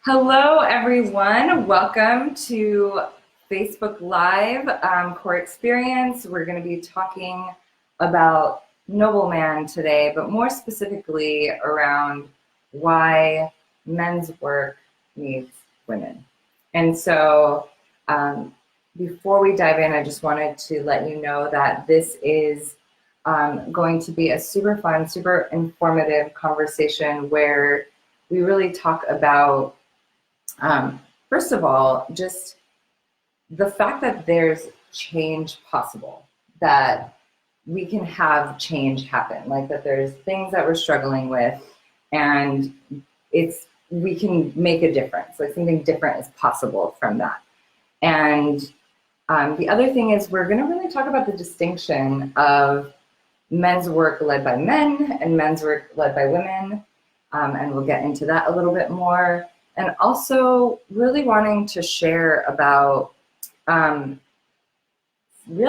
Hello, everyone. Welcome to Facebook Live Core Experience. We're going to be talking about Nobleman today, but more specifically around why men's work needs women. And so before we dive in, I just wanted to let you know that this is going to be a super fun, super informative conversation where we really talk about first of all, just the fact that there's change possible, that we can have change happen, like that there's things that we're struggling with and we can make a difference, like something different is possible from that. And the other thing is we're gonna really talk about the distinction of men's work led by men and men's work led by women. And we'll get into that a little bit more. And also really wanting to share about real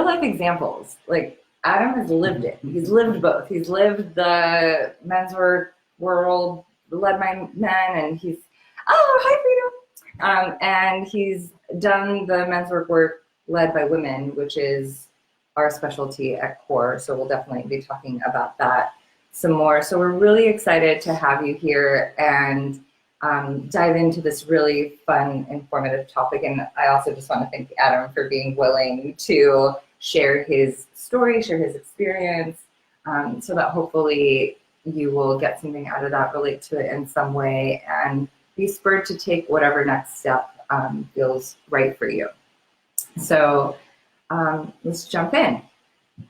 life examples. Like Adam has lived it. He's lived both. He's lived the men's work world led by men, and hi Freedom. And he's done the men's work led by women, which is our specialty at COR. So we'll definitely be talking about that some more. So we're really excited to have you here and dive into this really fun, informative topic. And I also just want to thank Adam for being willing to share his story, share his experience, so that hopefully you will get something out of that, relate to it in some way, and be spurred to take whatever next step feels right for you. So let's jump in.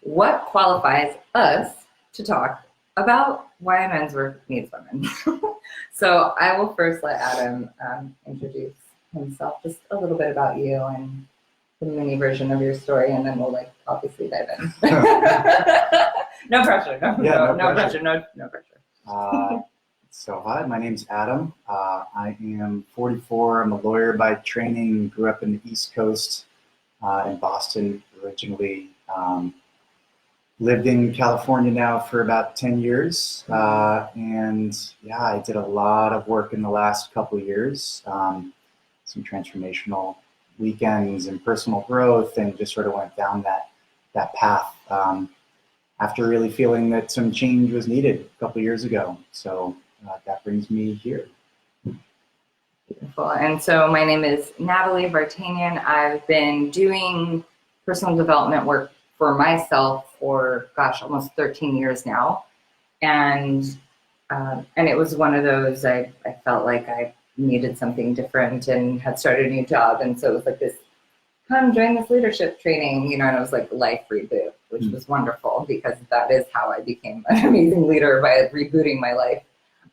What qualifies us to talk about why men's work needs women? So I will first let Adam introduce himself, just a little bit about you and the mini version of your story, and then we'll obviously dive in. No pressure, no pressure. So hi, my name's Adam. I am 44. I'm a lawyer by training. Grew up in the East Coast in Boston originally. Lived in California now for about 10 years. And yeah, I did a lot of work in the last couple of years. Some transformational weekends and personal growth, and just sort of went down that path after really feeling that some change was needed a couple of years ago. So that brings me here. Beautiful. And so my name is Natalie Vartanian. I've been doing personal development work for myself for, almost 13 years now. And it was one of those, I felt like I needed something different and had started a new job. And so it was like this, come join this leadership training, and it was like life reboot, which was wonderful because that is how I became an amazing leader, by rebooting my life.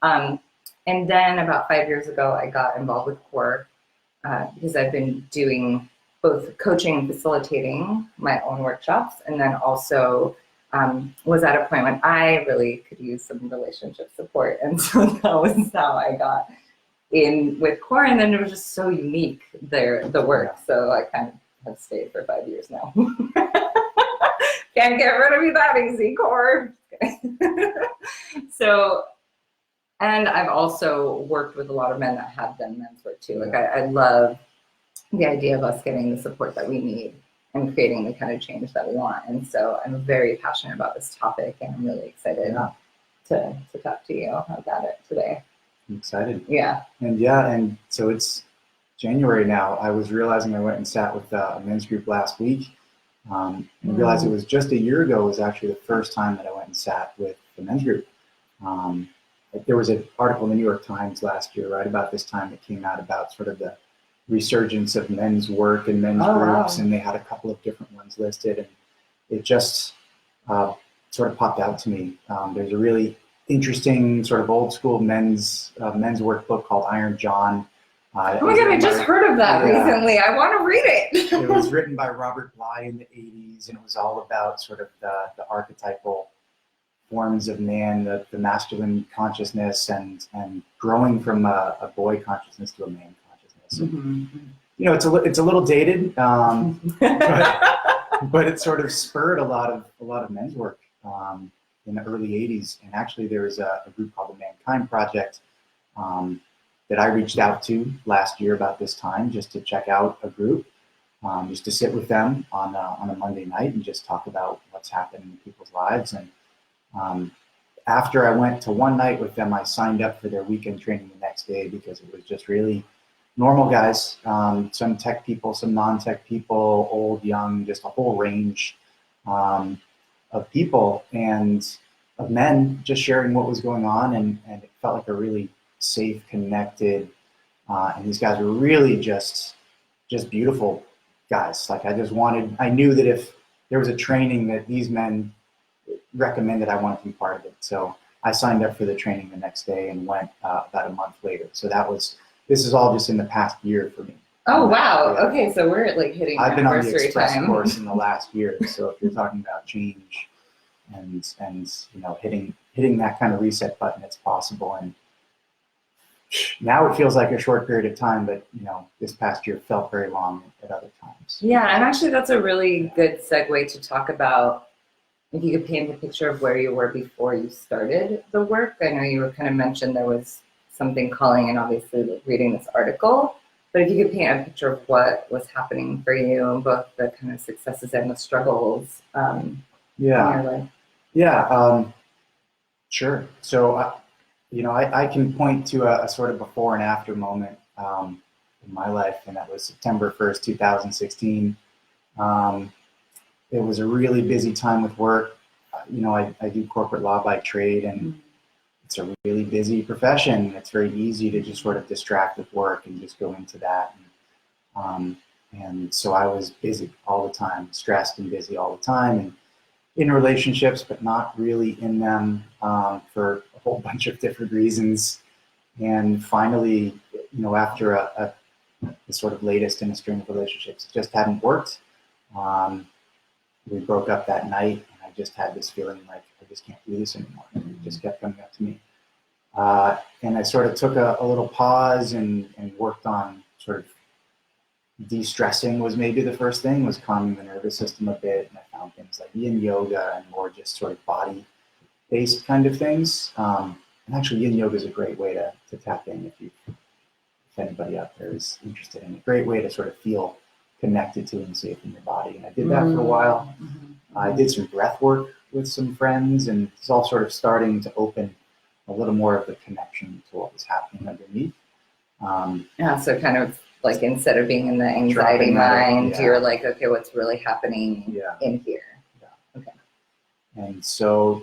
And then about 5 years ago, I got involved with COR because I've been doing both coaching and facilitating my own workshops, and then also was at a point when I really could use some relationship support. And so that was how I got in with COR, and then it was just so unique, the work. So I kind of have stayed for 5 years now. Can't get rid of me that easy, COR. So, and I've also worked with a lot of men that have done men's work too. Like I love the idea of us getting the support that we need and creating the kind of change that we want. And so I'm very passionate about this topic, and I'm really excited to talk to you about it today. I'm excited. Yeah. And so it's January now. I was realizing I went and sat with a men's group last week, and realized it was just a year ago was actually the first time that I went and sat with the men's group. There was an article in the New York Times last year, right about this time, that came out about sort of the resurgence of men's work and men's groups, and they had a couple of different ones listed, and it just sort of popped out to me. There's a really interesting sort of old school men's workbook called Iron John. Oh my God, I just heard of that recently. I want to read it. It was written by Robert Bly in the 80s, and it was all about sort of the archetypal forms of man, the masculine consciousness, and growing from a boy consciousness to a man consciousness. Mm-hmm. It's a little dated, but it sort of spurred a lot of men's work in the early 80s. And actually there was a group called the Mankind Project that I reached out to last year about this time just to check out a group, just to sit with them on a Monday night and just talk about what's happened in people's lives. And after I went to one night with them, I signed up for their weekend training the next day because it was just really normal guys, some tech people, some non-tech people, old, young, just a whole range of people and of men just sharing what was going on. And it felt like a really safe, connected, and these guys were really just beautiful guys. Like I knew that if there was a training that these men recommended, I wanted to be part of it. So I signed up for the training the next day and went about a month later. So this is all just in the past year for me. Oh, wow. Yeah. Okay, so we're like hitting I've been on the Express time. course in the last year. So if you're talking about change and hitting that kind of reset button, it's possible. And now it feels like a short period of time, but this past year felt very long at other times. Yeah, and actually that's a really good segue to talk about, if you could paint a picture of where you were before you started the work. I know you were kind of mentioned there was something calling, and obviously like reading this article, but if you could paint a picture of what was happening for you, both the kind of successes and the struggles in your life. Yeah, sure. So, I can point to a sort of before and after moment in my life, and that was September 1st, 2016. It was a really busy time with work. I do corporate law by trade, and it's a really busy profession. It's very easy to just sort of distract with work and just go into that. And so I was busy all the time, stressed and busy all the time, and in relationships, but not really in them for a whole bunch of different reasons. And finally, after the sort of latest in a string of relationships, it just hadn't worked. We broke up that night, and I just had this feeling like I just can't do this anymore. And it just kept coming up to me. And I sort of took a little pause and worked on sort of de-stressing was maybe the first thing, was calming the nervous system a bit. And I found things like yin yoga and more just sort of body-based kind of things. And actually, yin yoga is a great way to tap in if anybody out there is interested in it. Great way to sort of feel connected to and safe in your body. And I did that for a while. I did some breath work with some friends, and it's all sort of starting to open a little more of the connection to what was happening underneath. So kind of like instead of being in the anxiety mind, you're like, okay, what's really happening in here? Yeah. Okay. And so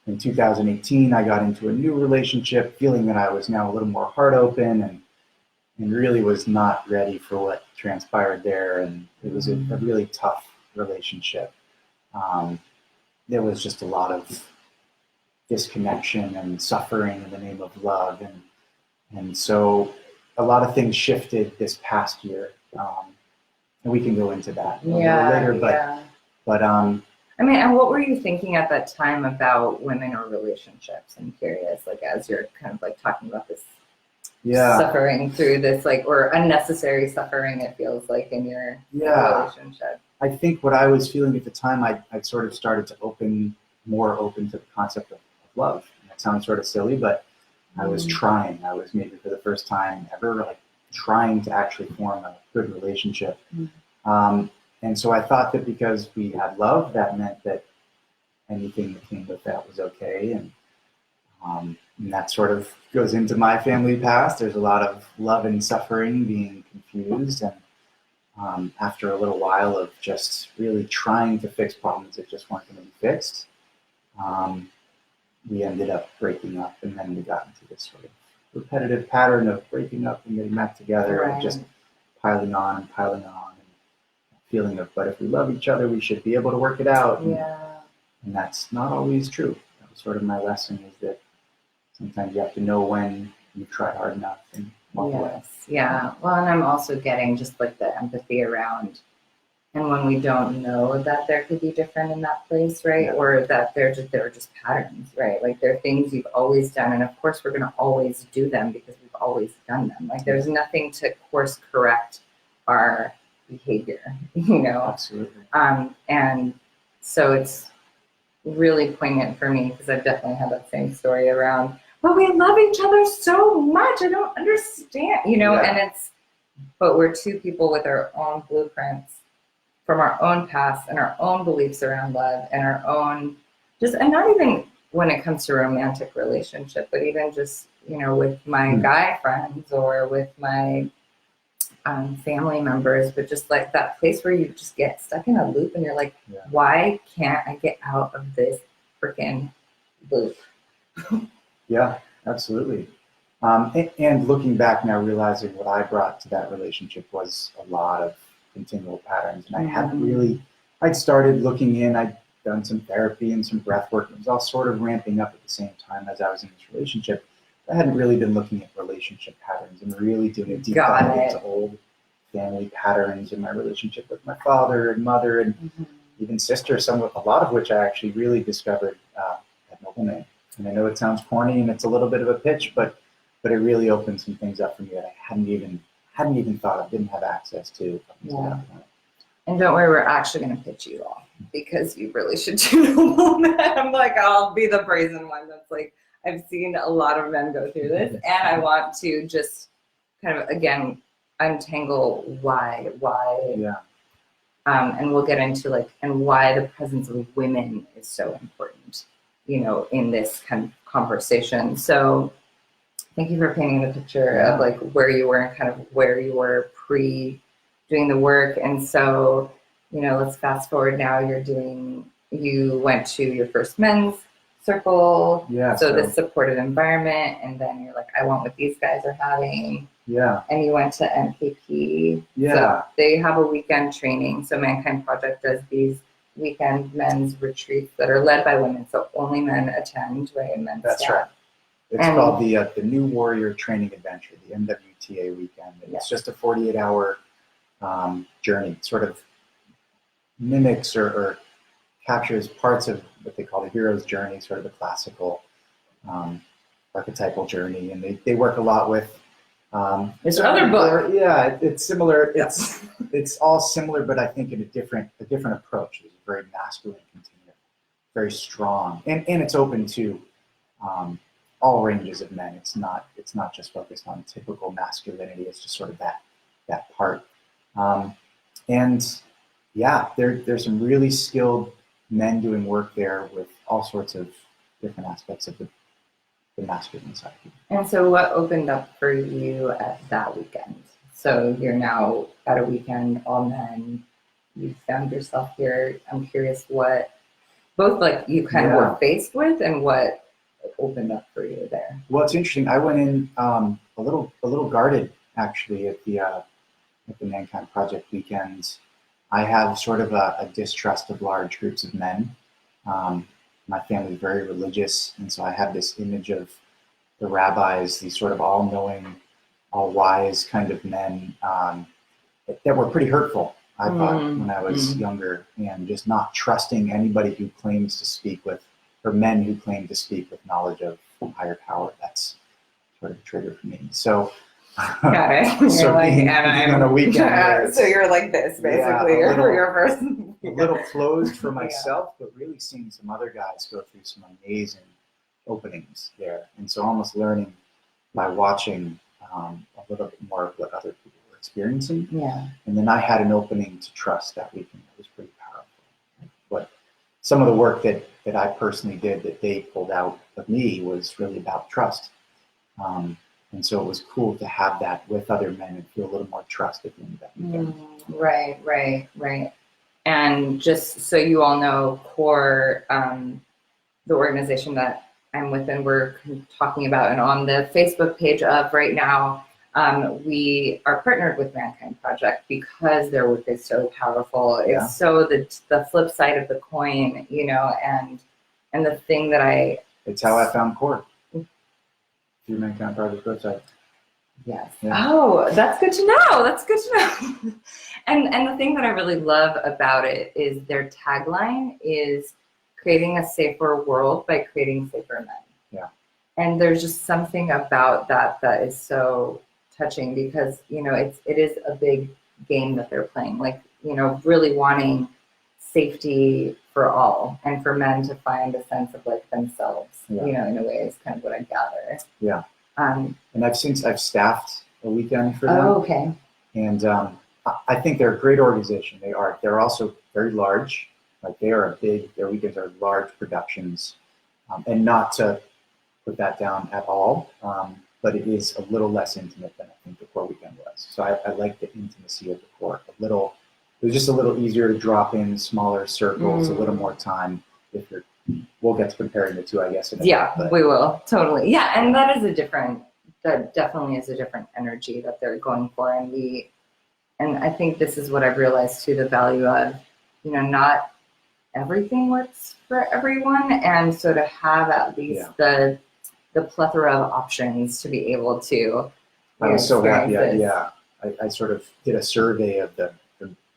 in 2018, I got into a new relationship, feeling that I was now a little more heart open and really was not ready for what transpired there. And it was a really tough relationship. There was just a lot of disconnection and suffering in the name of love. And so a lot of things shifted this past year. And we can go into that a little later. But I mean, and what were you thinking at that time about women or relationships? I'm curious, like as you're kind of like talking about this suffering through this, like, or unnecessary suffering, it feels like in your relationship. I think what I was feeling at the time, I'd sort of started to more open to the concept of love. And that sounds sort of silly, but I was trying. I was maybe for the first time ever like trying to actually form a good relationship. And so I thought that because we had love, that meant that anything that came with that was okay. And that sort of goes into my family past. There's a lot of love and suffering being confused. And after a little while of just really trying to fix problems that just weren't going to be fixed, we ended up breaking up. And then we got into this sort of repetitive pattern of breaking up and getting back together and just piling on and feeling of, but if we love each other, we should be able to work it out. And that's not always true. That was sort of my lesson, is that sometimes you have to know when you tried hard enough and walk away. Yeah. Well, and I'm also getting just like the empathy around, and when we don't know that there could be different in that place, right? Or that there are just patterns, right? Like there are things you've always done, and of course we're going to always do them because we've always done them. Like there's nothing to course correct our behavior, Absolutely. And so it's really poignant for me because I've definitely had that same story around but we love each other so much. I don't understand, and but we're two people with our own blueprints from our own past and our own beliefs around love and our own and not even when it comes to romantic relationship, but even just, with my guy friends or with my family members, but just like that place where you just get stuck in a loop and you're like, why can't I get out of this freaking loop? Yeah, absolutely. And looking back now, realizing what I brought to that relationship was a lot of continual patterns. And I hadn't really, I'd started looking in, I'd done some therapy and some breath work. It was all sort of ramping up at the same time as I was in this relationship. I hadn't really been looking at relationship patterns and really doing a deep dive into old family patterns in my relationship with my father and mother and even sister, a lot of which I actually really discovered at Nobleman. And I know it sounds corny and it's a little bit of a pitch, but it really opened some things up for me that I hadn't even thought of, didn't have access to. Yeah. And don't worry, we're actually going to pitch you all because you really should do Nobleman. I'm like, I'll be the brazen one that's like, I've seen a lot of men go through this, and I want to just kind of, again, untangle why, and we'll get into and why the presence of women is so important, in this kind of conversation. So thank you for painting the picture of where you were and kind of where you were pre doing the work. And so, let's fast forward now. You went to your first men's circle. Yeah. So this supportive environment, and then you're like, I want what these guys are having. Yeah. And you went to MKP. Yeah. So they have a weekend training. So Mankind Project does these weekend men's retreats that are led by women. So only men attend, right? And men's That's staff. right. It's called the New Warrior Training Adventure, the MWTA weekend. And it's just a 48-hour journey. It sort of mimics or captures parts of what they call the hero's journey, sort of the classical archetypal journey. And they work a lot with There's another book. Yeah, it's similar. It's all similar, but I think in a different approach. It's very masculine, continuous, very strong, and it's open to all ranges of men. It's not just focused on typical masculinity. It's just sort of that part. And yeah, there's some really skilled men doing work there with all sorts of different aspects of the masculine side. And so what opened up for you at that weekend? So you're now at a weekend, all men, you found yourself here. I'm curious what both you kind of were faced with and what opened up for you there. Well, it's interesting. I went in a little guarded actually at the Mankind Project weekends. I have sort of a distrust of large groups of men. My family is very religious, and so I have this image of the rabbis, these sort of all-knowing, all-wise kind of men that were pretty hurtful, I thought, when I was younger, and just not trusting anybody who claims to speak with, or men who claim to speak with knowledge of higher power. That's sort of a trigger for me. So, got it. You're so like, being on a weekend, so you're like this, basically. You're first. A little closed for myself, but really seeing some other guys go through some amazing openings there. And so almost learning by watching a little bit more of what other people were experiencing. Yeah. And then I had an opening to trust that weekend. That was pretty powerful. But some of the work that I personally did that they pulled out of me was really about trust. And so it was cool to have that with other men and feel a little more trust at the end of that weekend. Right. And just so you all know, COR, the organization that I'm within, we're talking about, and on the Facebook page of right now, we are partnered with Mankind Project because their work is so powerful. Yeah. It's so the flip side of the coin, and the thing that it's how I found COR. Through Mankind Project website. Yes. Yeah. Oh, that's good to know. And the thing that I really love about it is their tagline is creating a safer world by creating safer men. Yeah. And there's just something about that is so touching because, it is a big game that they're playing. Really wanting safety for all, and for men to find a sense of like themselves, Yeah. you know, in a way is kind of what I gather. Yeah. Um, And I've staffed a weekend for them. oh, okay. And I think they're a great organization. They're also very large. Like their weekends are large productions. And not to put that down at all, but it is a little less intimate than I think the COR weekend was. So I like the intimacy of the COR. It was just a little easier to drop in smaller circles, a little more time. We'll get to comparing the two, I guess. Yeah, we will, totally. Yeah, and that definitely is a different energy that they're going for. And I think this is what I've realized too, the value of, you know, not everything works for everyone. And so to have at least the plethora of options to be able to. I was so happy. I sort of did a survey of the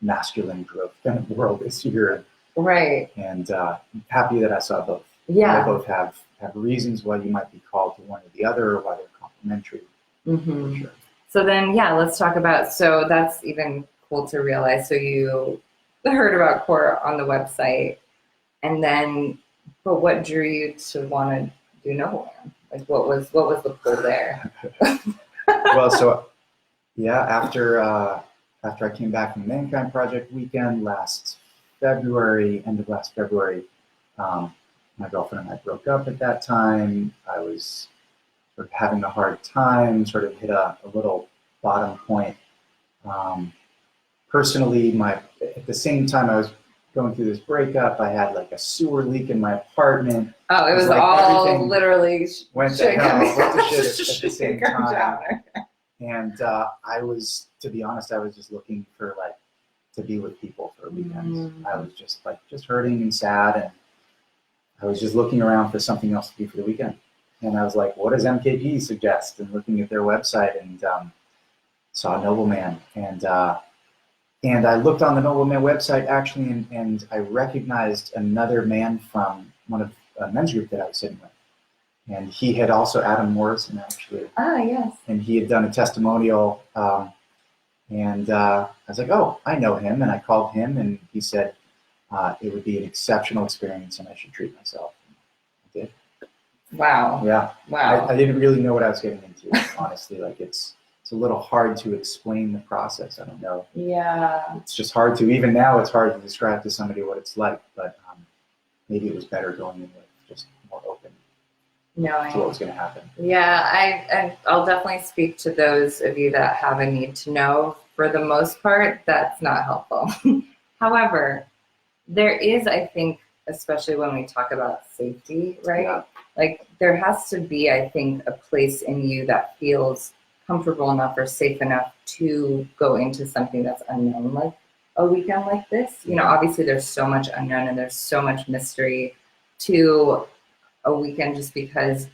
masculine growth kind of world this year. Right. And happy that I saw both. Yeah. They both have reasons why you might be called to one or the other, or why they're complementary. Mm-hmm. Sure. So then, let's talk about, so that's even cool to realize. So you heard about COR on the website, and then, but what drew you to want to do Nobleman? Like what was the pull there? Well, so after I came back from the Mankind Project weekend end of last February, my girlfriend and I broke up at that time. I was sort of having a hard time, sort of hit a little bottom point. Personally, at the same time I was going through this breakup, I had like a sewer leak in my apartment. Oh, it was like all literally went to hell, went to shit at the same time. And I was, to be honest, I was just looking for like to be with people for a weekend. I was just hurting and sad, and I was just looking around for something else to do for the weekend. And I was like, what does MKP suggest? And looking at their website, and saw Nobleman. And I looked on the Nobleman website actually, and I recognized another man from one of a men's group that I was sitting with. And he had also, Adam Morrison actually. Ah, yes. And he had done a testimonial. And I was like, oh, I know him. And I called him, and he said it would be an exceptional experience and I should treat myself. I did. Wow. Yeah. Wow. I didn't really know what I was getting into, honestly. Like it's a little hard to explain the process. I don't know. Yeah. It's just hard to, even now it's hard to describe to somebody what it's like, but maybe it was better going in with just more open knowing to what was going to happen. Yeah, I'll definitely speak to those of you that have a need to know. For the most part, that's not helpful. However, there is, I think, especially when we talk about safety, right? Yeah. Like there has to be, I think, a place in you that feels comfortable enough or safe enough to go into something that's unknown, like a weekend like this. You know, obviously there's so much unknown and there's so much mystery to a weekend, just because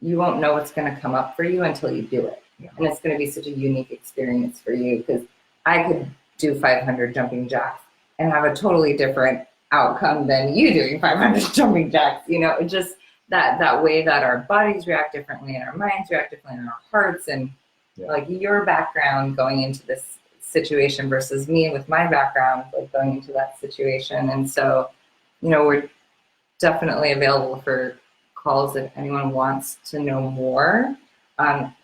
you won't know what's going to come up for you until you do it. Yeah. And it's going to be such a unique experience for you, because I could do 500 jumping jacks and have a totally different outcome than you doing 500 jumping jacks. You know, it just that way that our bodies react differently and our minds react differently and our hearts, and like your background going into this situation versus me with my background, like going into that situation. And so, you know, we're definitely available for calls if anyone wants to know more.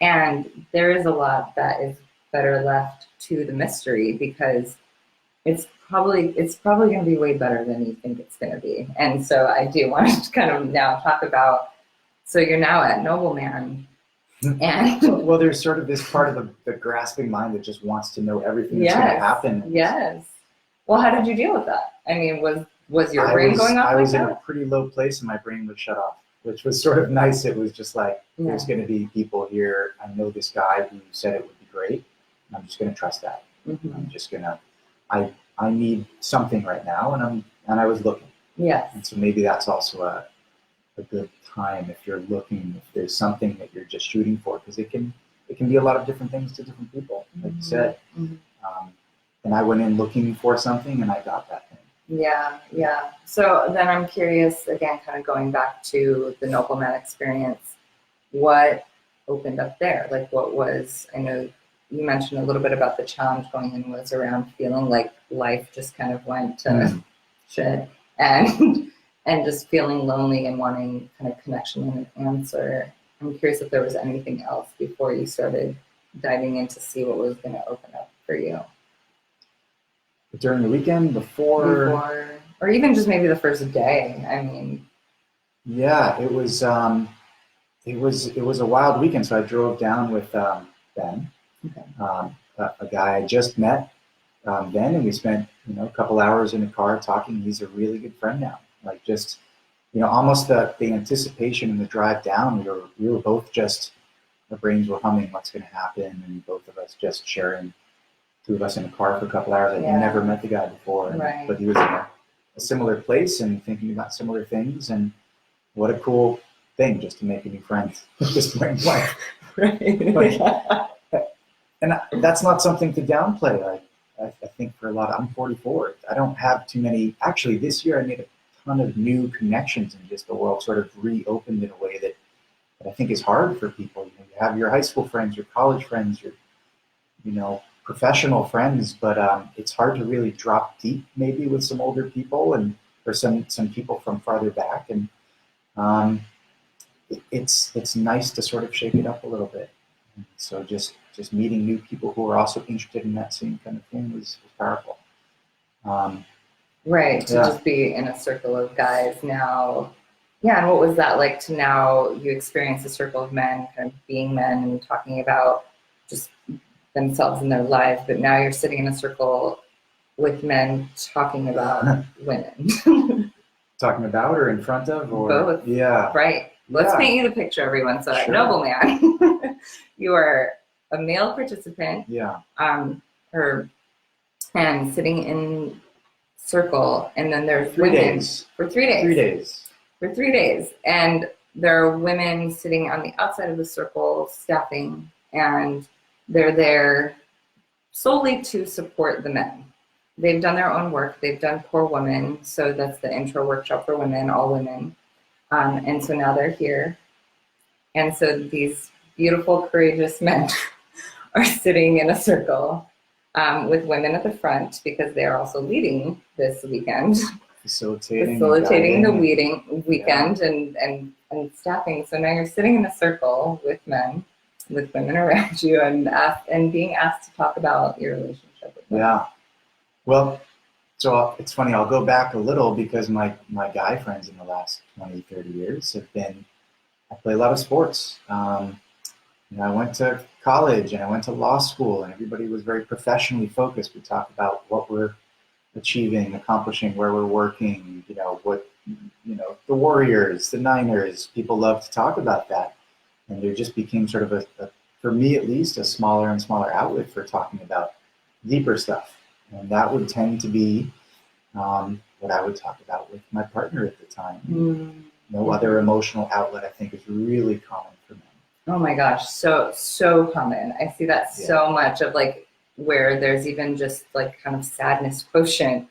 And there is a lot that is better left to the mystery, because it's probably going to be way better than you think it's going to be. And so I do want to kind of now talk about, so you're now at Nobleman. And well, there's sort of this part of the grasping mind that just wants to know everything that's going to happen. Yes. Well, how did you deal with that? I mean, was your brain going off? I was in a pretty low place and my brain was shut off, which was sort of nice. It was just like, there's going to be people here. I know this guy who said it would be great, and I'm just going to trust that. Mm-hmm. I'm just going to, I need something right now, and I was looking. Yes. And so maybe that's also a good time if you're looking, if there's something that you're just shooting for, because it can be a lot of different things to different people, like you said. Mm-hmm. And I went in looking for something, and I got that thing. Yeah. So then I'm curious, again, kind of going back to the Nobleman experience, what opened up there? Like what was, I know you mentioned a little bit about the challenge going in was around feeling like life just kind of went to shit. and and just feeling lonely and wanting kind of connection and an answer. I'm curious if there was anything else before you started diving in to see what was going to open up for you. During the weekend, before, or even just maybe the first day. I mean, yeah, it was a wild weekend. So I drove down with Ben, okay. A guy I just met then, and we spent a couple hours in the car talking. He's a really good friend now. Like just almost the anticipation and the drive down. We were both just, our brains were humming what's going to happen, and both of us just sharing. Two of us in a car for a couple hours. I'd never met the guy before, right. But he was in a similar place and thinking about similar things. And what a cool thing just to make a new friend at this point in life. Right. And that's not something to downplay. Like I think for a lot, I'm 44. I don't have too many. Actually, this year I made a ton of new connections, and just the world sort of reopened in a way that I think is hard for people. You have your high school friends, your college friends, your professional friends, but it's hard to really drop deep maybe with some older people or some people from farther back, and it's nice to sort of shake it up a little bit. And so just meeting new people who are also interested in that same kind of thing was powerful. Right, to just be in a circle of guys now. Yeah, and what was that like to now you experience a circle of men kind of being men and talking about just themselves and their lives, but now you're sitting in a circle with men talking about women. Talking about or in front of or both? Yeah. Right. Let's paint you the picture, everyone. So at Noble Man, you are a male participant. Yeah. And sitting in circle, and then there's 3 women days. For 3 days. 3 days. For 3 days. And there are women sitting on the outside of the circle staffing, and they're there solely to support the men. They've done their own work. They've done COR Women, so that's the intro workshop for women, all women. And so now they're here. And so these beautiful, courageous men are sitting in a circle with women at the front because they are also leading this weekend. Facilitating the weekend and staffing. So now you're sitting in a circle with men, with women around you, and being asked to talk about your relationship with them. Yeah. Well, so it's funny, I'll go back a little because my guy friends in the last 20, 30 years have been, I play a lot of sports. I went to college and I went to law school, and everybody was very professionally focused. We talked about what we're achieving, accomplishing, where we're working, the Warriors, the Niners, people love to talk about that. And there just became sort of for me at least, a smaller and smaller outlet for talking about deeper stuff. And that would tend to be what I would talk about with my partner at the time. No other emotional outlet, I think, is really common for men. Oh my gosh, so common. I see that so much of like where there's even just like kind of sadness quotient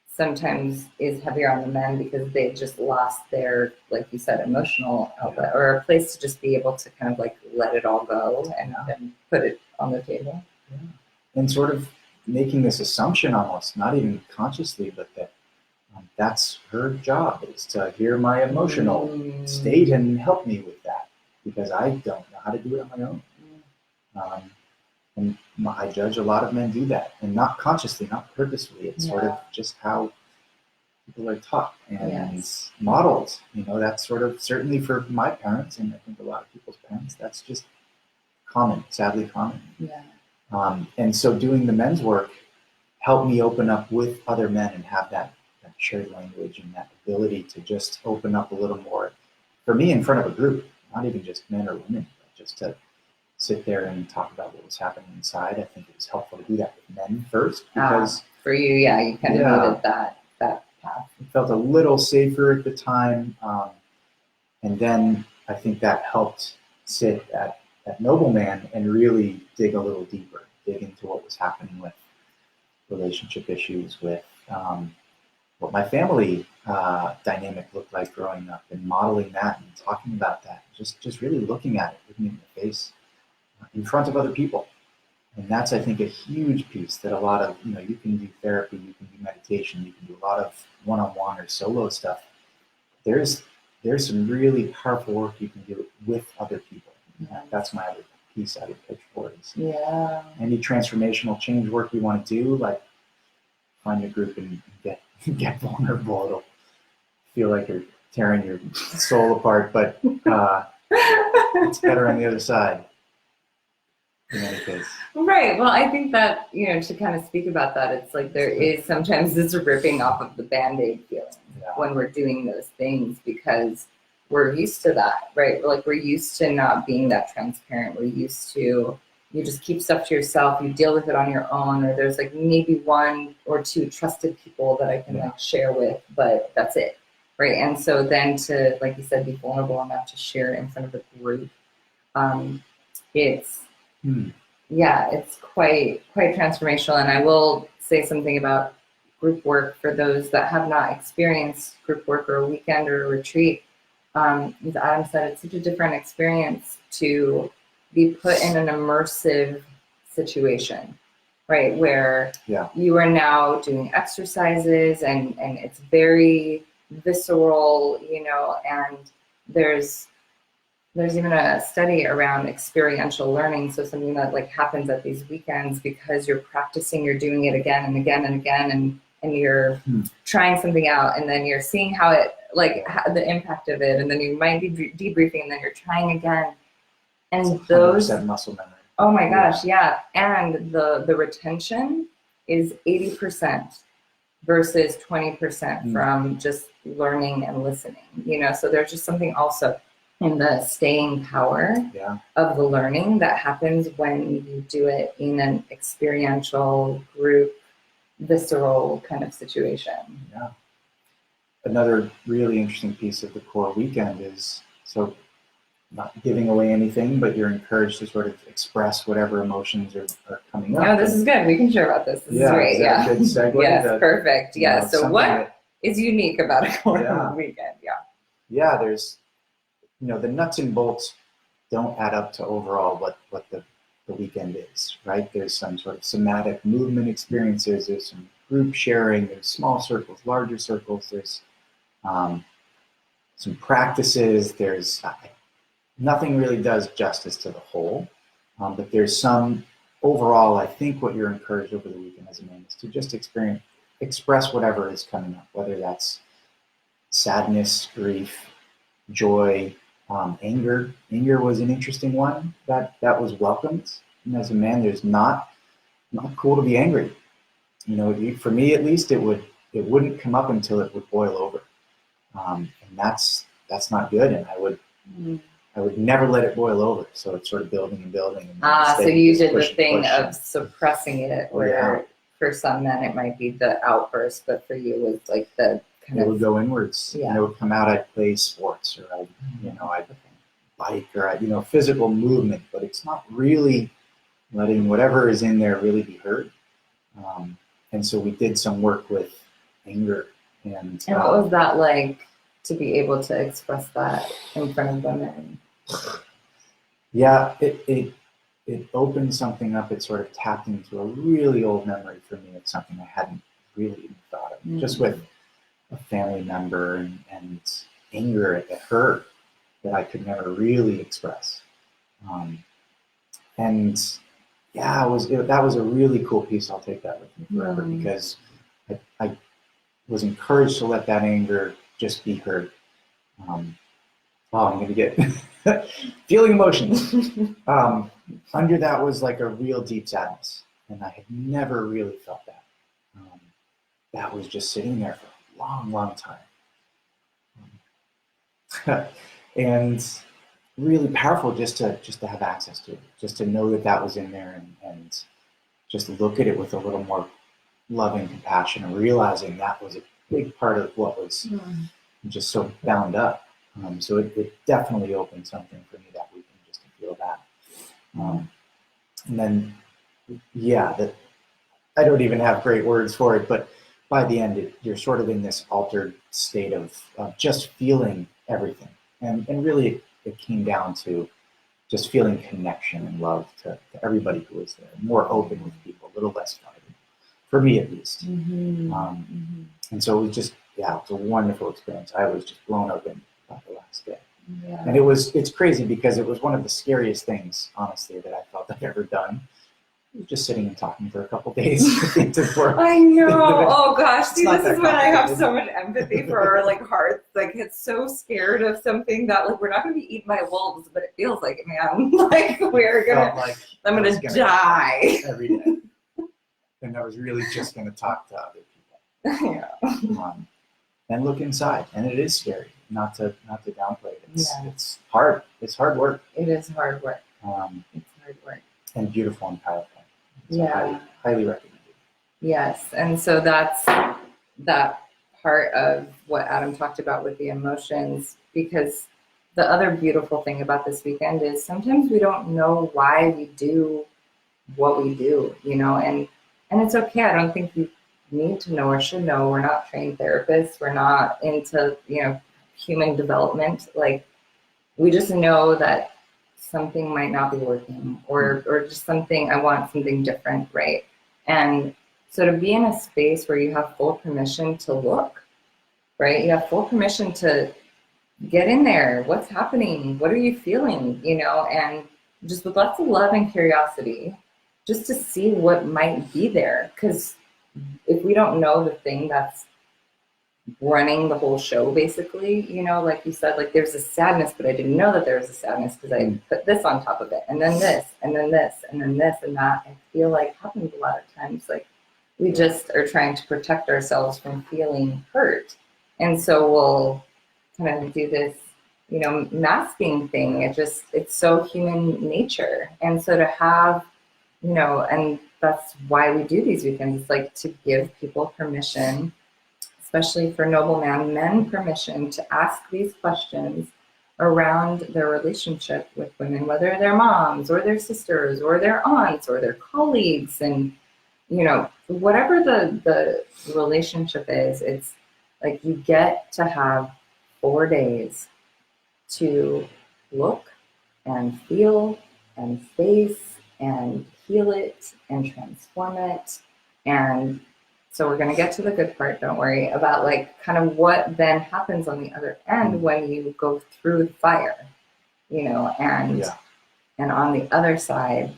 sometimes is heavier on the men because they just lost their, like you said, emotional outlet or a place to just be able to kind of like let it all go and put it on the table. Yeah. And sort of making this assumption almost, not even consciously, but that that's her job, is to hear my emotional state and help me with that, because I don't know how to do it on my own. And I judge a lot of men do that, and not consciously, not purposefully. It's sort of just how people are taught and modeled. That's sort of, certainly for my parents, and I think a lot of people's parents, that's just common, sadly common. Yeah. And so doing the men's work helped me open up with other men and have that shared language and that ability to just open up a little more, for me, in front of a group, not even just men or women, but just to sit there and talk about what was happening inside. I think it was helpful to do that with men first, because for you, you kind of needed that path. It felt a little safer at the time, and then I think that helped sit at Noble Man and really dig a little deeper, dig into what was happening with relationship issues, with what my family dynamic looked like growing up, and modeling that and talking about that, just really looking at it, looking in the face in front of other people. And that's, I think, a huge piece that a lot of, you can do therapy, you can do meditation, you can do a lot of one-on-one or solo stuff. There's some really powerful work you can do with other people. That's my other piece I would pitch for is any transformational change work you want to do, like find a group and get vulnerable. It'll feel like you're tearing your soul apart, but it's better on the other side. In any case. Right. Well, I think that, to kind of speak about that, it's like there is sometimes this ripping off of the Band-Aid feeling when we're doing those things, because we're used to that, right? Like we're used to not being that transparent. We're used to, you just keep stuff to yourself, you deal with it on your own, or there's like maybe one or two trusted people that I can like share with, but that's it. Right. And so then to, like you said, be vulnerable enough to share in front of a group, it's quite transformational. And I will say something about group work for those that have not experienced group work or a weekend or a retreat. As Adam said, it's such a different experience to be put in an immersive situation, right? Where you are now doing exercises and it's very visceral, and there's even a study around experiential learning. So something that like happens at these weekends because you're practicing, you're doing it again and again and again, and you're trying something out, and then you're seeing how it, like the impact of it, and then you might be debriefing, and then you're trying again. And those muscle memory. Oh my gosh, and the retention is 80% versus 20% from just learning and listening. So there's just something also in the staying power of the learning that happens when you do it in an experiential group, visceral kind of situation. Yeah. Another really interesting piece of the COR weekend is, so not giving away anything, but you're encouraged to sort of express whatever emotions are coming up. Oh, this is good. We can share about this. This is great. Is that a good segue? Yes, perfect. Yeah. So what is unique about a COR weekend? Yeah, there's, the nuts and bolts don't add up to overall what the weekend is, right? There's some sort of somatic movement experiences, there's some group sharing, there's small circles, larger circles, there's some practices, there's nothing really does justice to the whole, but there's some overall. I think what you're encouraged over the weekend as a man is to just express whatever is coming up, whether that's sadness, grief, joy, anger. Anger was an interesting one that was welcomed. And as a man, there's not cool to be angry. For me at least, it wouldn't come up until it would boil over, and that's not good. And I would never let it boil over. So it's sort of building and building. And so you did the thing of suppressing it, where for some men it might be the outburst, but for you it was like the kind of. It would go inwards. And it would come out. I'd play sports, or I'd bike, or physical movement, but it's not really letting whatever is in there really be heard. And so we did some work with anger. And what was that like, to be able to express that in front of women? Yeah, it opened something up. It sort of tapped into a really old memory for me of something I hadn't really even thought of, just with a family member and anger at her that I could never really express. That was a really cool piece. I'll take that with me forever, because I was encouraged to let that anger just be heard. I'm going to get feeling emotions. Under that was like a real deep sadness, and I had never really felt that. That was just sitting there for a long, long time, and really powerful just to have access to it, just to know that was in there, and just look at it with a little more loving compassion, and realizing that was a big part of what was just so bound up. So it definitely opened something for me that weekend, just to feel that. And then, that I don't even have great words for it, but by the end, you're sort of in this altered state of just feeling everything. And really, it came down to just feeling connection and love to everybody who was there, more open with people, a little less guarded, for me at least. And so it was just, yeah, it was a wonderful experience. I was just blown open by the last day. Yeah. And it's crazy because it was one of the scariest things, honestly, that I felt I've ever done. Just sitting and talking for a couple days. I know. Oh gosh, see, not this is that when I have complicated. so much empathy for our like hearts. Like, it's so scared of something that like we're not going to be eaten by wolves, but it feels like it, man. Like we're gonna, Like I'm gonna die every day, and I was really just gonna talk to other people. Yeah. And look inside, and it is scary. Not to downplay it. Yeah. It's hard. It's hard work. It is hard work. It's hard work. And beautiful and powerful. So Yeah. highly recommended. Yes, and so that's that part of what Adam talked about with the emotions, because the other beautiful thing about this weekend is sometimes we don't know why we do what we do, and it's okay. I don't think you need to know or should know. We're not trained therapists. We're not into, human development. Like, we just know that something might not be working, or just something, I want something different, right? And so to be in a space where you have full permission to look, right? You have full permission to get in there. What's happening? What are you feeling? And just with lots of love and curiosity, just to see what might be there. Because if we don't know the thing that's running the whole show, basically, like you said, like there's a sadness, but I didn't know that there was a sadness because I put this on top of it, and then this, and then this, and then this, and that. I feel like happens a lot of times. Like, we just are trying to protect ourselves from feeling hurt. And so we'll kind of do this, masking thing. It's so human nature. And so to have, and that's why we do these weekends. It's like to give people permission, especially for nobleman men, permission to ask these questions around their relationship with women, whether they're moms or their sisters or their aunts or their colleagues. And whatever the relationship is, it's like you get to have 4 days to look and feel and face and heal it and transform it. And so we're going to get to the good part, don't worry, about like kind of what then happens on the other end when you go through the fire, and on the other side,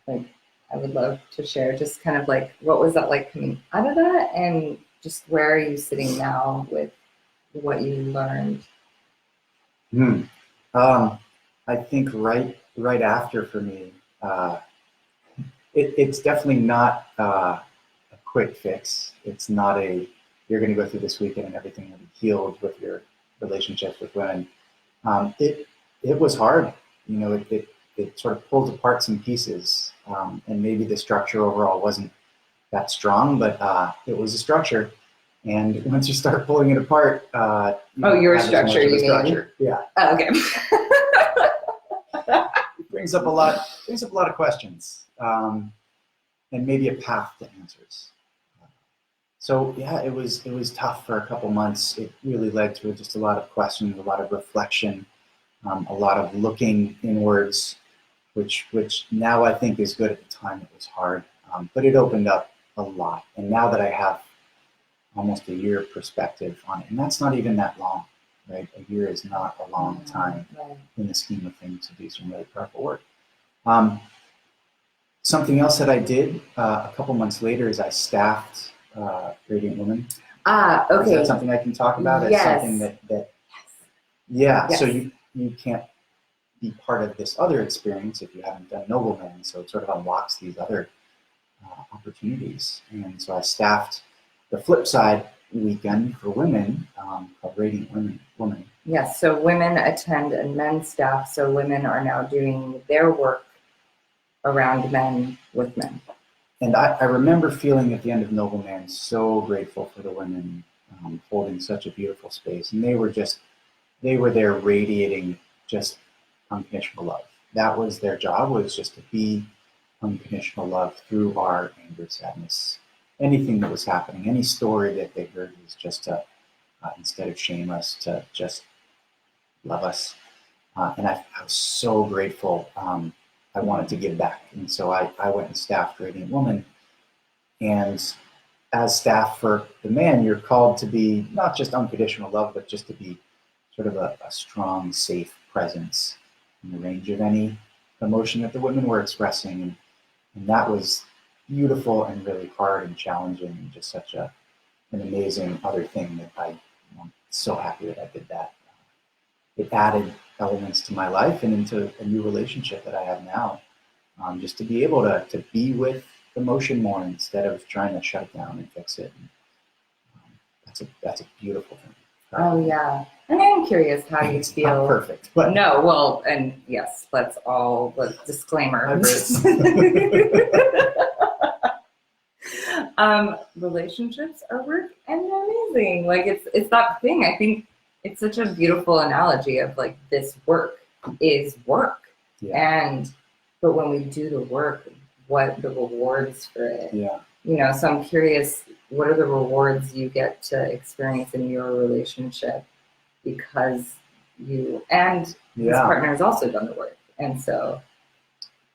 like, I would love to share just kind of like, what was that like coming out of that? And just where are you sitting now with what you learned? I think right after for me, it's definitely not a quick fix. It's not you're going to go through this weekend and everything will be healed with your relationships with women. It was hard. It sort of pulled apart some pieces, and maybe the structure overall wasn't that strong, but it was a structure. And once you start pulling it apart, your structure, you mean? Yeah. Oh, okay. It brings up a lot of questions, and maybe a path to answers. So yeah, it was tough for a couple months. It really led to just a lot of questions, a lot of reflection, a lot of looking inwards, which now I think is good. At the time it was hard, but it opened up a lot. And now that I have almost a year perspective on it, and that's not even that long, right? A year is not a long time in the scheme of things to do some really powerful work. Something else that I did a couple months later is I staffed Radiant Women. Okay. Is that something I can talk about? Yes. It's something that yeah. Yes. So you can't be part of this other experience if you haven't done Nobleman. So it sort of unlocks these other opportunities. And so I staffed the flip side weekend for women called Radiant Women. Yes. So women attend and men staff. So women are now doing their work around men with men. And I remember feeling at the end of Nobleman so grateful for the women holding such a beautiful space. And they were there radiating just unconditional love. That was their job, was just to be unconditional love through our anger, sadness, anything that was happening, any story that they heard was just to, instead of shame us, to just love us. And I was so grateful. I wanted to give back. And so I went and staffed Radiant Woman. And as staff for the man, you're called to be not just unconditional love, but just to be sort of a strong, safe presence in the range of any emotion that the women were expressing. And that was beautiful and really hard and challenging and just such an amazing other thing that I'm so happy that I did that. It added elements to my life and into a new relationship that I have now. Just to be able to be with emotion more instead of trying to shut it down and fix it. And, that's a beautiful thing. Oh yeah, and I'm curious how you feel. Not perfect, but no, well, and yes, let's all disclaimer. Relationships are work and they're amazing. Like it's that thing. I think it's such a beautiful analogy of like this work is work, but when we do the work, what the rewards for it? Yeah. You know, so I'm curious, what are the rewards you get to experience in your relationship because you and this partner has also done the work, and so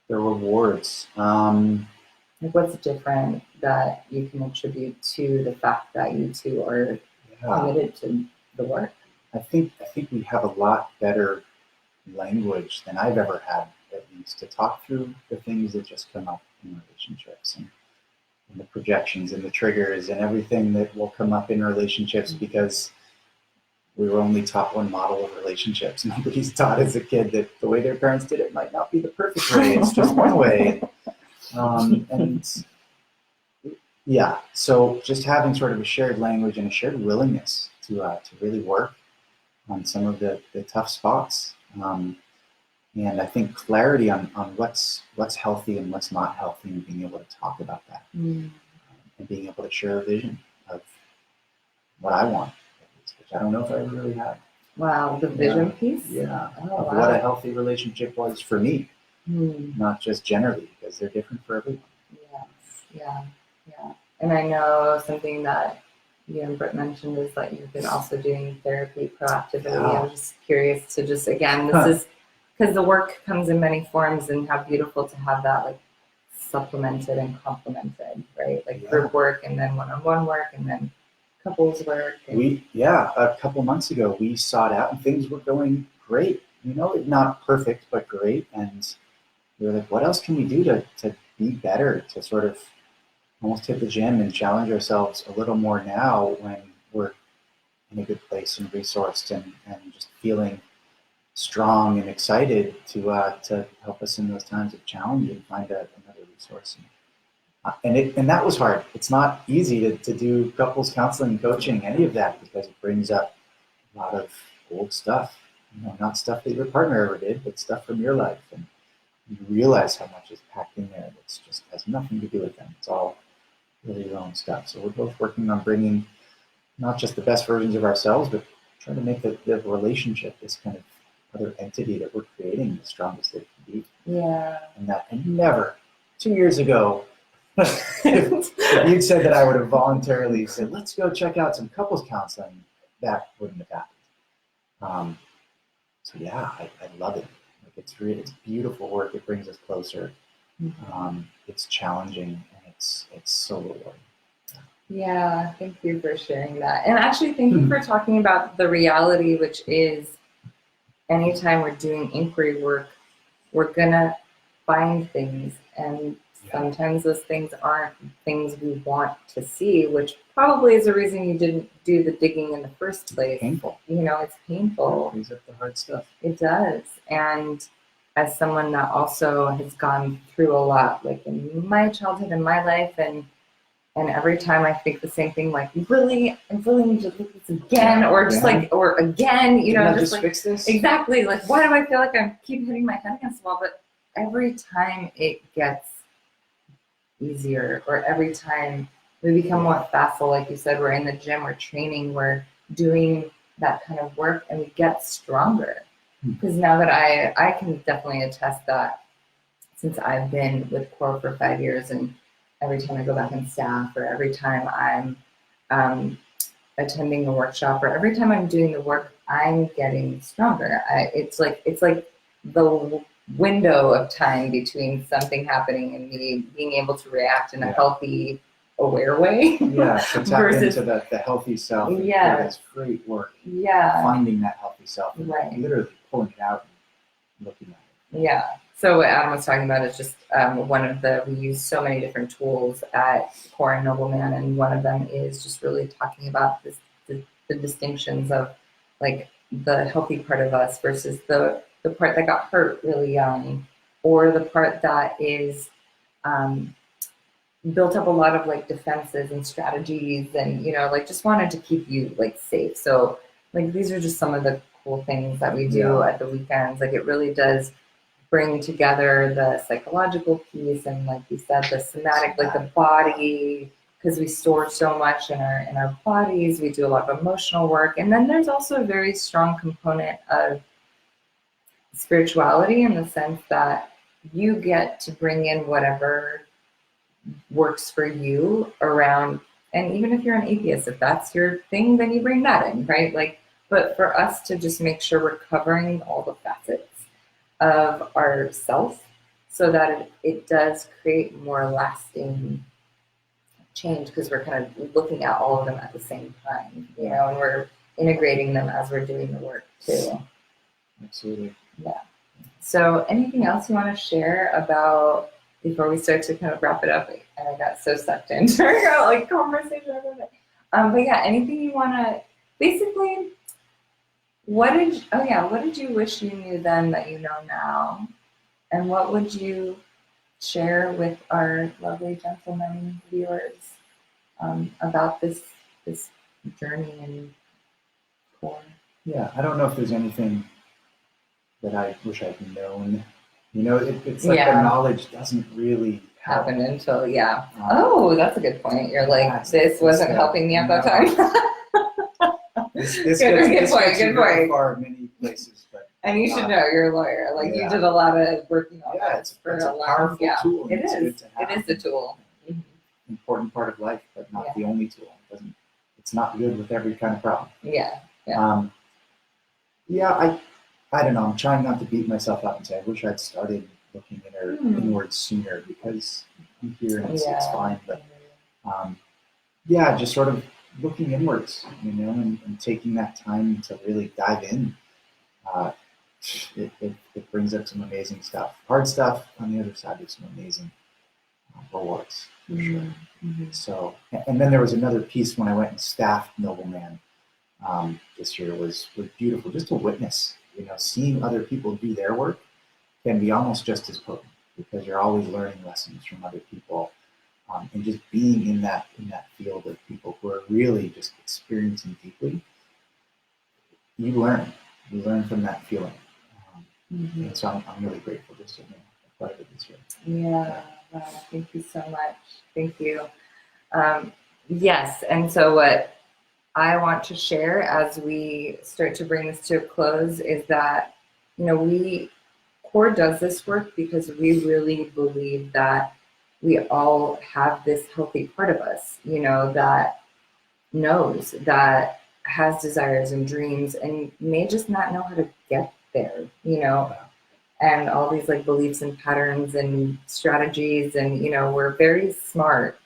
the rewards. Like what's different that you can attribute to the fact that you two are committed to the work? I think we have a lot better language than I've ever had, at least, to talk through the things that just come up in relationships and the projections and the triggers and everything that will come up in relationships because we were only taught one model of relationships. Nobody's taught as a kid that the way their parents did it might not be the perfect way. It's just one way. And yeah, so just having sort of a shared language and a shared willingness to really work on some of the tough spots. And I think clarity on what's healthy and what's not healthy, and being able to talk about that, and being able to share a vision of what I want, which I don't know if I ever really had. Wow, the vision piece? Yeah, of what a healthy relationship was for me, not just generally, because they're different for everyone. Yes, yeah. And I know something that you and Britt mentioned is that you've been also doing therapy proactively. I was just curious to this is because the work comes in many forms, and how beautiful to have that like supplemented and complemented, right? Like group work and then one-on-one work and then couples work. A couple months ago we sought out and things were going great. You know, not perfect, but great. And we were like, what else can we do to be better, to sort of almost hit the gym and challenge ourselves a little more now when we're in a good place and resourced and just feeling strong and excited to help us in those times of challenge and find another resource. And that was hard. It's not easy to do couples counseling, coaching, any of that, because it brings up a lot of old stuff. You know, not stuff that your partner ever did, but stuff from your life. And you realize how much is packed in there that's just has nothing to do with them. It's all really your own stuff. So we're both working on bringing not just the best versions of ourselves, but trying to make the relationship this kind of other entity that we're creating the strongest that it can be. Yeah. And never, 2 years ago, if you'd said that I would have voluntarily said, let's go check out some couples counseling, that wouldn't have happened. So yeah, I love it. Like it's beautiful work. It brings us closer. It's challenging and it's so rewarding. Yeah, thank you for sharing that. And actually, thank you for talking about the reality, which is anytime we're doing inquiry work, we're gonna find things, and sometimes those things aren't things we want to see, which probably is the reason you didn't do the digging in the first place. It's painful. You know, it's painful. It brings up the hard stuff. It does. And as someone that also has gone through a lot, like in my childhood and my life, and every time I think the same thing, like, really, I really need to look at this again, or just or again, you know, just like, fix this? Exactly. Like, why do I feel like I keep hitting my head against the wall? But every time it gets easier, or every time we become more facile, like you said, we're in the gym, we're training, we're doing that kind of work, and we get stronger. Because now that I can definitely attest that since I've been with COR for 5 years, and every time I go back on staff, or every time I'm attending a workshop, or every time I'm doing the work, I'm getting stronger. It's like the window of time between something happening and me being able to react in a healthy, aware way. Yeah, to tap versus, into the healthy self. And yeah, it's great work. Yeah. Finding that healthy self and Right. literally pulling it out and looking at it. Yeah. So what Adam was talking about is just we use so many different tools at COR and Nobleman, and one of them is just really talking about the distinctions of like the healthy part of us versus the part that got hurt really young, or the part that is built up a lot of like defenses and strategies, and like just wanted to keep you like safe. So like these are just some of the cool things that we do at the weekends. Like it really does bring together the psychological piece and, like you said, the somatic, like the body, because we store so much in our bodies. We do a lot of emotional work, and then there's also a very strong component of spirituality in the sense that you get to bring in whatever works for you around. And even if you're an atheist, if that's your thing, then you bring that in, right? Like, but for us to just make sure we're covering all the facets of ourself so that it does create more lasting change, because we're kind of looking at all of them at the same time, and we're integrating them as we're doing the work too. Absolutely. Yeah. So anything else you want to share about before we start to kind of wrap it up? And I got so sucked into our like conversation about it. But yeah, anything you want to basically. What did you wish you knew then that you know now? And what would you share with our lovely gentlemen viewers about this journey in COR? Yeah, I don't know if there's anything that I wish I'd known. It's like the knowledge doesn't really happen until that's a good point. You're like, this wasn't helping me at that time. This good point. Very far many places, but and you should know you're a lawyer. Like you did a lot of working on it's a powerful tool. It is. It is a tool. Important part of life, but not the only tool. It's not good with every kind of problem. I don't know. I'm trying not to beat myself up and say I wish I'd started looking inward sooner, because I'm here and it's fine. But just sort of looking inwards, and taking that time to really dive in. It brings up some amazing stuff. Hard stuff on the other side is some amazing rewards, for sure. Mm-hmm. So, and then there was another piece when I went and staffed Nobleman this year was beautiful, just to witness. Seeing other people do their work can be almost just as potent, because you're always learning lessons from other people. And just being in that field of people who are really just experiencing deeply, you learn from that feeling. And so I'm really grateful just to be a part of it this year. Yeah, wow, thank you so much. Thank you. Yes, and so what I want to share as we start to bring this to a close is that, COR does this work because we really believe that we all have this healthy part of us, that knows, that has desires and dreams, and may just not know how to get there, and all these like beliefs and patterns and strategies, and we're very smart,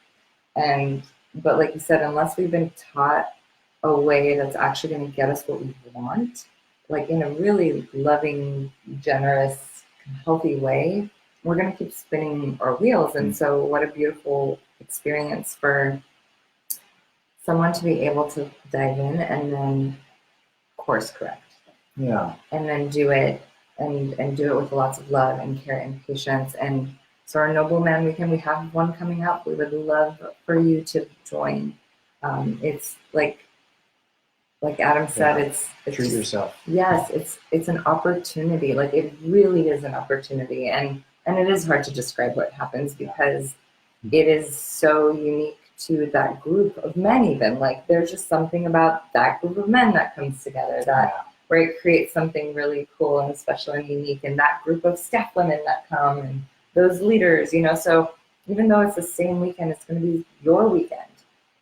but like you said, unless we've been taught a way that's actually going to get us what we want, like in a really loving, generous, healthy way, we're going to keep spinning our wheels. And so what a beautiful experience for someone to be able to dive in and then course correct. Yeah. And then do it and do it with lots of love and care and patience. And so our Nobleman Weekend, we have one coming up. We would love for you to join. It's like Adam said, it's treat yourself. Yes, it's an opportunity. Like it really is an opportunity, and it is hard to describe what happens because it is so unique to that group of men. Even like there's just something about that group of men that comes together where it creates something really cool and special and unique. And that group of staff women that come and those leaders, So even though it's the same weekend, it's going to be your weekend,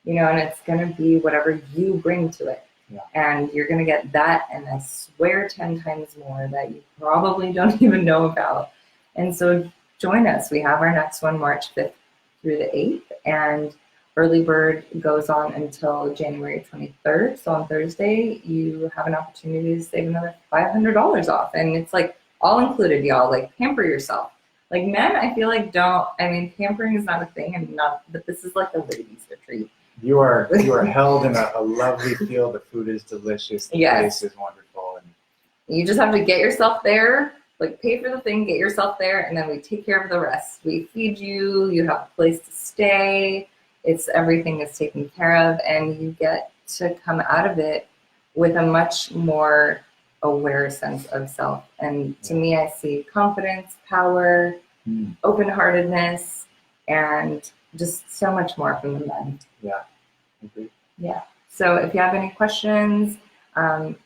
and it's going to be whatever you bring to it. Yeah. And you're going to get that, and I swear 10 times more that you probably don't even know about. And so join us. We have our next one March 5th through the 8th, and early bird goes on until January 23rd. So on Thursday, you have an opportunity to save another $500 off. And it's like all included, y'all. Like, pamper yourself. Like, men, I feel like pampering is not a thing, but this is like a ladies' retreat. You are held in a lovely field. The food is delicious. The place is wonderful. And you just have to get yourself there, like pay for the thing, get yourself there, and then we take care of the rest. We feed you, you have a place to stay, everything is taken care of, and you get to come out of it with a much more aware sense of self. And to me, I see confidence, power, open-heartedness, and just so much more from the men. Yeah. Agree. Yeah. So if you have any questions,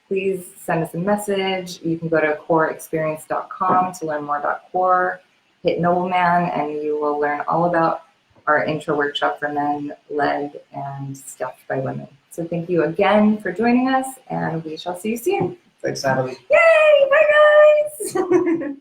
please send us a message. You can go to CORExperience.com to learn more about CORE. Hit Nobleman, and you will learn all about our intro workshop for men, led and staffed by women. So thank you again for joining us, and we shall see you soon. Thanks, Natalie. Yay! Bye, guys!